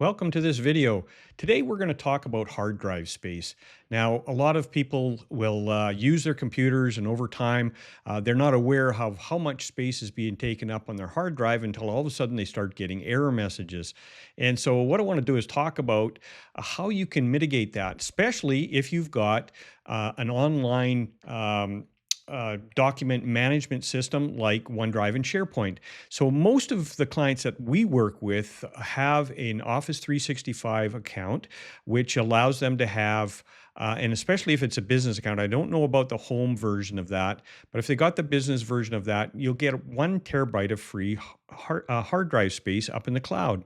Welcome to this video. Today we're going to talk about hard drive space. Now, a lot of people will use their computers, and over time, they're not aware of how much space is being taken up on their hard drive until all of a sudden they start getting error messages. And so, what I want to do is talk about how you can mitigate that, especially if you've got an online document management system like OneDrive and SharePoint. So most of the clients that we work with have an Office 365 account, which allows them to have, and especially if it's a business account, I don't know about the home version of that, but if they got the business version of that, you'll get 1 terabyte of free hard drive space up in the cloud.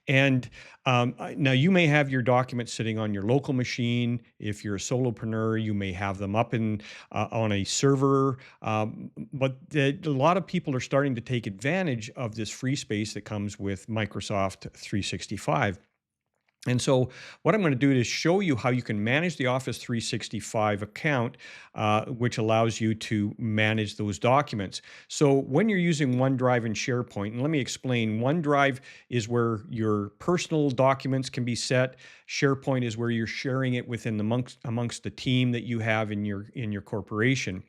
And now you may have your documents sitting on your local machine. If you're a solopreneur, you may have them up in on a server. A lot of people are starting to take advantage of this free space that comes with Microsoft 365. And so what I'm going to do is show you how you can manage the Office 365 account, which allows you to manage those documents. So when you're using OneDrive and SharePoint, and let me explain, OneDrive is where your personal documents can be set. SharePoint is where you're sharing it within amongst the team that you have in your corporation.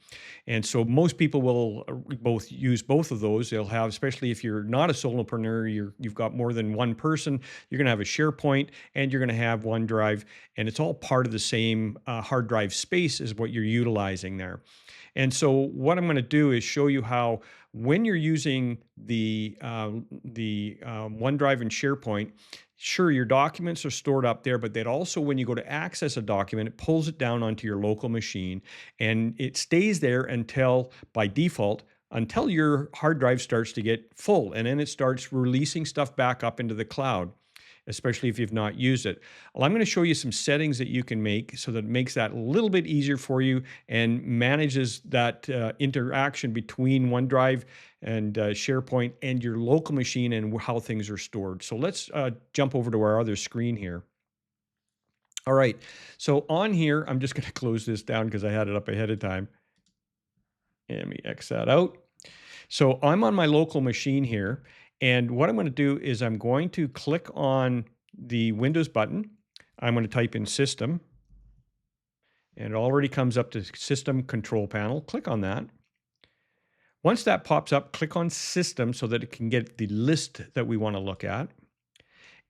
And so most people will both use both of those. They'll have, especially if you're not a solopreneur, you've got more than one person, you're going to have a SharePoint and you're going to have OneDrive, and it's all part of the same hard drive space is what you're utilizing there. And so what I'm going to do is show you how when you're using the OneDrive and SharePoint, sure, your documents are stored up there, but that also when you go to access a document, it pulls it down onto your local machine and it stays there until, by default, until your hard drive starts to get full, and then it starts releasing stuff back up into the cloud, especially if you've not used it. Well, I'm going to show you some settings that you can make so that it makes that a little bit easier for you and manages that interaction between OneDrive and SharePoint and your local machine and how things are stored. So let's jump over to our other screen here. All right, so on here, I'm just going to close this down because I had it up ahead of time. And let me X that out. So I'm on my local machine here, and what I'm going to do is I'm going to click on the Windows button. I'm going to type in System, and it already comes up to System Control Panel. Click on that. Once that pops up, click on System so that it can get the list that we want to look at.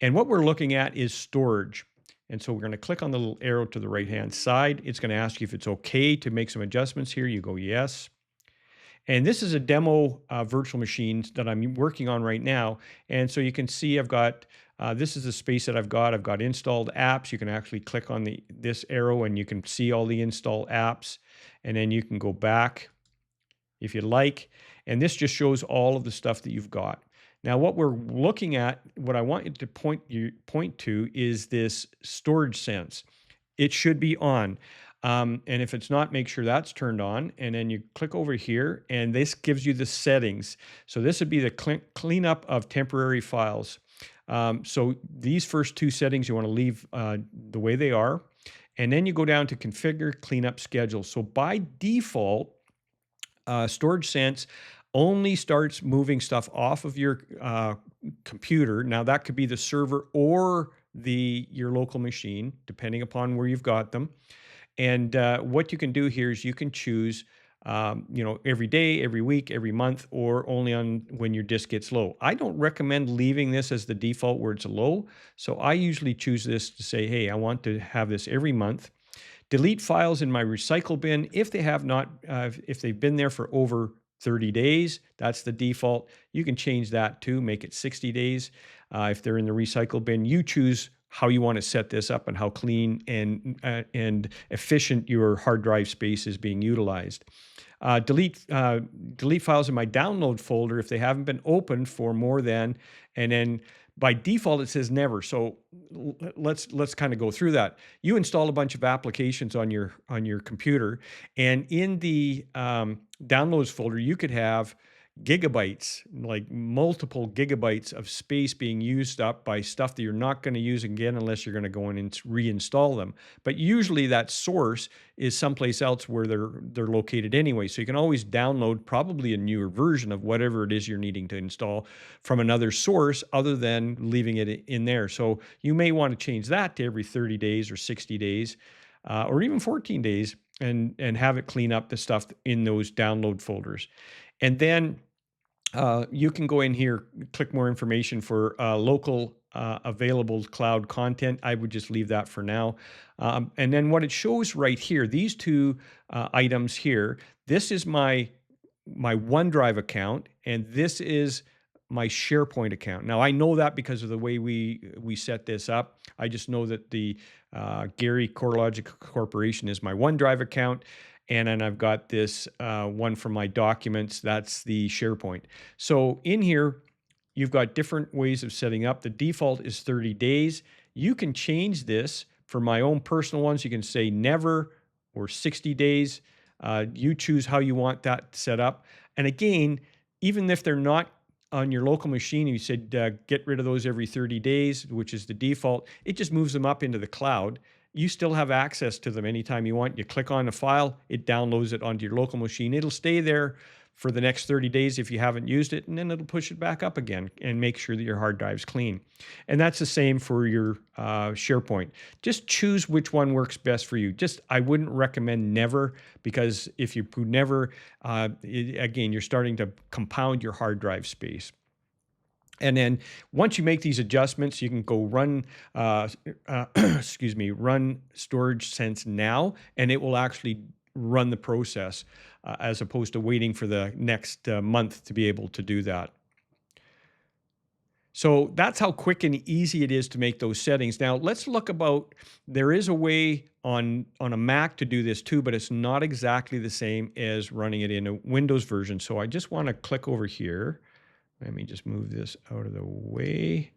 And what we're looking at is storage. And so we're going to click on the little arrow to the right-hand side. It's going to ask you if it's okay to make some adjustments here. You go yes. And this is a demo virtual machine that I'm working on right now. And so you can see I've got, this is the space that I've got. I've got installed apps. You can actually click on this arrow and you can see all the installed apps. And then you can go back if you like. And this just shows all of the stuff that you've got. Now, what we're looking at, what I want you to point to is this storage sense. It should be on. And if it's not, make sure that's turned on. And then you click over here, and this gives you the settings. So this would be the cleanup of temporary files. So these first two settings you want to leave the way they are. And then you go down to Configure Cleanup Schedule. So by default, Storage Sense only starts moving stuff off of your computer. Now that could be the server or your local machine, depending upon where you've got them. And what you can do here is you can choose, every day, every week, every month, or only on when your disk gets low. I don't recommend leaving this as the default where it's low. So I usually choose this to say, hey, I want to have this every month. Delete files in my recycle bin if they have not, if they've been there for over 30 days, that's the default. You can change that too, make it 60 days. If they're in the recycle bin, you choose how you want to set this up and how clean and efficient your hard drive space is being utilized. Delete files in my download folder if they haven't been opened for more than, and then by default it says never. So let's kind of go through that. You install a bunch of applications on your computer, and in the downloads folder you could have gigabytes, like multiple gigabytes of space being used up by stuff that you're not going to use again unless you're going to go in and reinstall them. But usually that source is someplace else where they're located anyway. So you can always download probably a newer version of whatever it is you're needing to install from another source other than leaving it in there. So you may want to change that to every 30 days or 60 days or even 14 days and have it clean up the stuff in those download folders. And then you can go in here, click more information for local available cloud content. I would just leave that for now. And then what it shows right here, these two items here, this is my OneDrive account, and this is my SharePoint account. Now I know that because of the way we set this up. I just know that the Gary CoreLogic Corporation is my OneDrive account, and then I've got this one for my documents. That's the SharePoint. So in here, you've got different ways of setting up. The default is 30 days. You can change this for my own personal ones. You can say never or 60 days. You choose how you want that set up. And again, even if they're not on your local machine, you said get rid of those every 30 days, which is the default, it just moves them up into the cloud. You still have access to them anytime you want. You click on the file, it downloads it onto your local machine. It'll stay there for the next 30 days if you haven't used it, and then it'll push it back up again and make sure that your hard drive's clean. And that's the same for your SharePoint. Just choose which one works best for you. I wouldn't recommend never, because if you put never, again, you're starting to compound your hard drive space. And then once you make these adjustments, you can go run, excuse me, run Storage Sense now, and it will actually run the process as opposed to waiting for the next month to be able to do that. So that's how quick and easy it is to make those settings. Now let's look about, there is a way on a Mac to do this too, but it's not exactly the same as running it in a Windows version. So I just want to click over here. Let me just move this out of the way,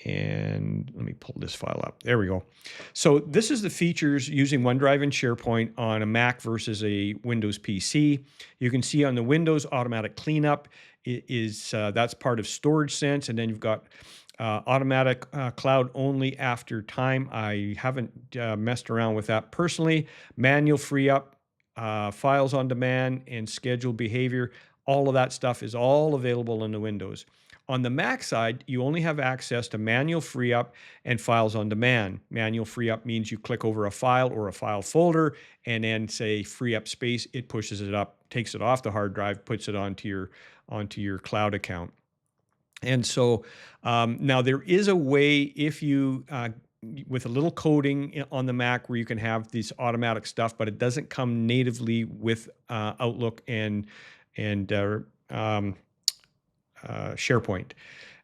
and let me pull this file up. There we go. So this is the features using OneDrive and SharePoint on a Mac versus a Windows PC. You can see on the Windows, automatic cleanup is that's part of Storage Sense, and then you've got automatic cloud only after time. I haven't messed around with that personally. Manual free up, files on demand, and scheduled behavior. All of that stuff is all available in the Windows. On the Mac side, you only have access to manual free up and files on demand. Manual free up means you click over a file or a file folder and then say free up space, it pushes it up, takes it off the hard drive, puts it onto your cloud account. And so now there is a way, if you with a little coding on the Mac, where you can have this automatic stuff, but it doesn't come natively with Outlook and SharePoint.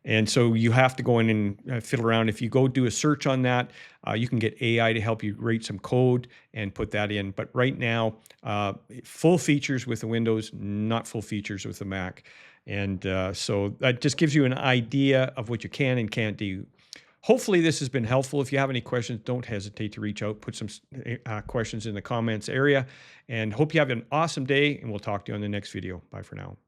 And so you have to go in and fiddle around. If you go do a search on that, you can get AI to help you write some code and put that in. But right now, full features with the Windows, not full features with the Mac. And so that just gives you an idea of what you can and can't do. Hopefully this has been helpful. If you have any questions, don't hesitate to reach out. Put some questions in the comments area. And hope you have an awesome day, and we'll talk to you on the next video. Bye for now.